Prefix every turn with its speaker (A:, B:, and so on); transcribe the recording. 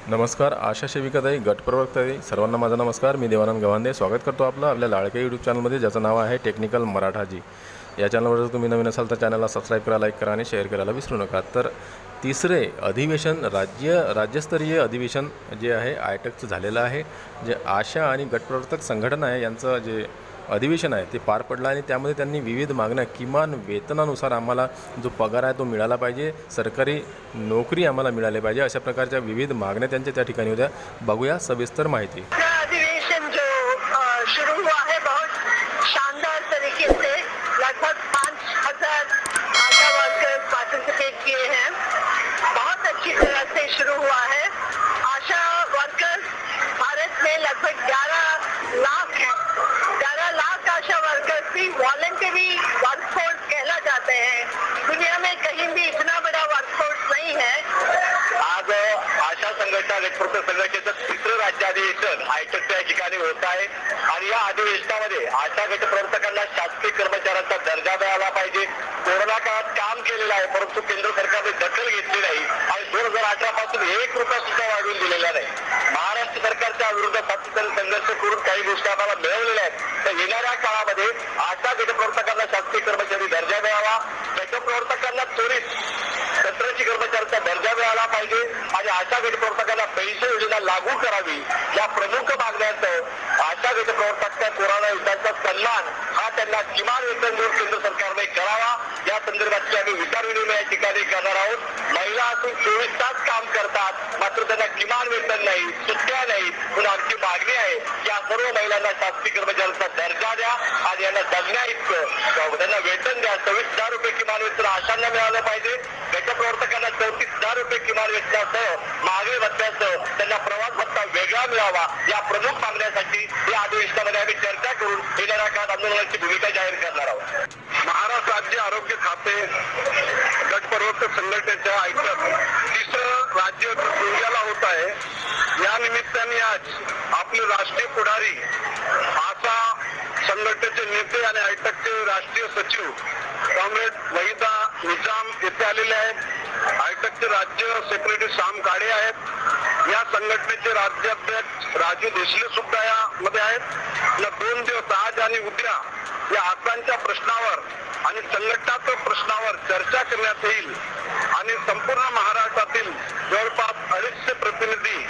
A: नमस्कार. आशा सेविकाताई, गटप्रवक्ताई सर्वांना माझा नमस्कार. मी देवानंद गव्हांदे स्वागत करतो आपलं आपल्या लाडके यूट्यूब चॅनलमध्ये, ज्याचं नाव आहे टेक्निकल मराठाजी. या चॅनलवर जर तुम्ही नवीन असाल तर चॅनलला सबस्क्राईब करा, लाईक करा आणि शेअर करायला विसरू नका. तर तिसरे अधिवेशन राज्यस्तरीय अधिवेशन जे आहे आयटेकचं झालेलं आहे. जे आशा आणि गटप्रवर्तक संघटना आहे यांचं जे अधिवेशन आहे ते पार पडलं आणि त्यामध्ये त्यांनी विविध मागण्या, किमान वेतनानुसार आम्हाला जो पगार आहे तो मिळाला पाहिजे, सरकारी नोकरी आम्हाला मिळाली पाहिजे, अशा प्रकारच्या विविध मागण्या त्यांच्या त्या ठिकाणी होत्या. बघूया सविस्तर माहिती.
B: अधिवेशन जो शुरू हुआ है बहुत शानदार तरीके से, लगभग 5,000 आशा वर्कर्स पार्टिसिपेट किए हैं. बहुत अच्छी तरह से शुरू हुआ है. आशा वर्कर्स भारत में लगभग 11 लाख हैं. 11 लाख आशा वर्कर्स भी वॉलंटरी वर्कफोर्स कहला जाते हैं. दुनिया में कहीं भी इतना बड़ा वर्कफोर्स नहीं है.
C: आज आशा संघटना गटप्रवर्तक संघटनेचं तिसरं राज्य अधिवेशन आयटेकच्या या ठिकाणी होत आहे आणि या अधिवेशनामध्ये आशा गटप्रवर्तकांना शासकीय कर्मचाऱ्यांचा दर्जा मिळाला पाहिजे. कोरोना काळात काम केलेलं आहे, परंतु केंद्र सरकारने दखल घेतली नाही आणि 2018 पासून 1 रुपया सुद्धा वाढवून दिलेला नाही. महाराष्ट्र सरकारच्या विरोधात सातत्याने संघर्ष करून काही गोष्टी आम्हाला मिळवलेल्या आहेत. तर येणाऱ्या काळामध्ये आशा गटप्रवर्तकांना शासकीय कर्मचारी दर्जा मिळावा, गटप्रवर्तकांना त्वरित सत्राची कर्मचाऱ्यांचा दर्जा मिळाला पाहिजे आणि आशा गटप्रवर्तकांना पेन्शन योजना लागू करावी. या प्रमुख मागण्यांसह आशा गटप्रवर्तकांच्या कोरोना युद्धाचा सन्मान हा त्यांना किमान वेतन देऊन केंद्र सरकारने करावा, या संदर्भातची आम्ही विचार विनिमय या ठिकाणी करणार आहोत. महिला असून 24 तास काम करतात, मात्र त्यांना किमान वेतन नाही, सुट्ट्या नाही. म्हणून आमची मागणी आहे या सर्व महिलांना शासकीय कर्मचाऱ्यांचा दर्जा द्या आणि यांना जगण्या इतकं त्यांना वेतन द्या. 26,000 रुपये किमान वेतन आशांना मिळालं पाहिजे. गटप्रवर्तकांना 34,000 रुपये किमान वेतनासह महागाई भत्त्यासह त्यांना प्रवास भत्ता वेगळा मिळावा. या प्रमुख मागण्यासाठी या अधिवेशनामध्ये आम्ही चर्चा करून येणाऱ्या काळात आंदोलनाची भूमिका जाहीर करणार आहोत. महाराष्ट्र राज्य आरोग्य खाते गटप्रवर्तक संघटनेच्या आयटक तिसरं राज्य गोंदियाला होत आहे. या निमित्ताने आज आपले राष्ट्रीय पुढारी आशा संघटनेचे नेते आणि आयटकचे राष्ट्रीय सचिव कॉम्रेड वहिदा निजाम येथे आलेले आहेत. आयटकचे राज्य सेक्रेटरी श्याम काळे आहेत. या संघटनेचे राज्याध्यक्ष राजू देशले सुद्धा यामध्ये आहेत. या 2 दिवस आज आणि उद्या या आसांच्या प्रश्नावर आणि संघटनात्मक प्रश्नावर चर्चा करण्यात येईल आणि संपूर्ण महाराष्ट्रातील जवळपास 250 प्रतिनिधी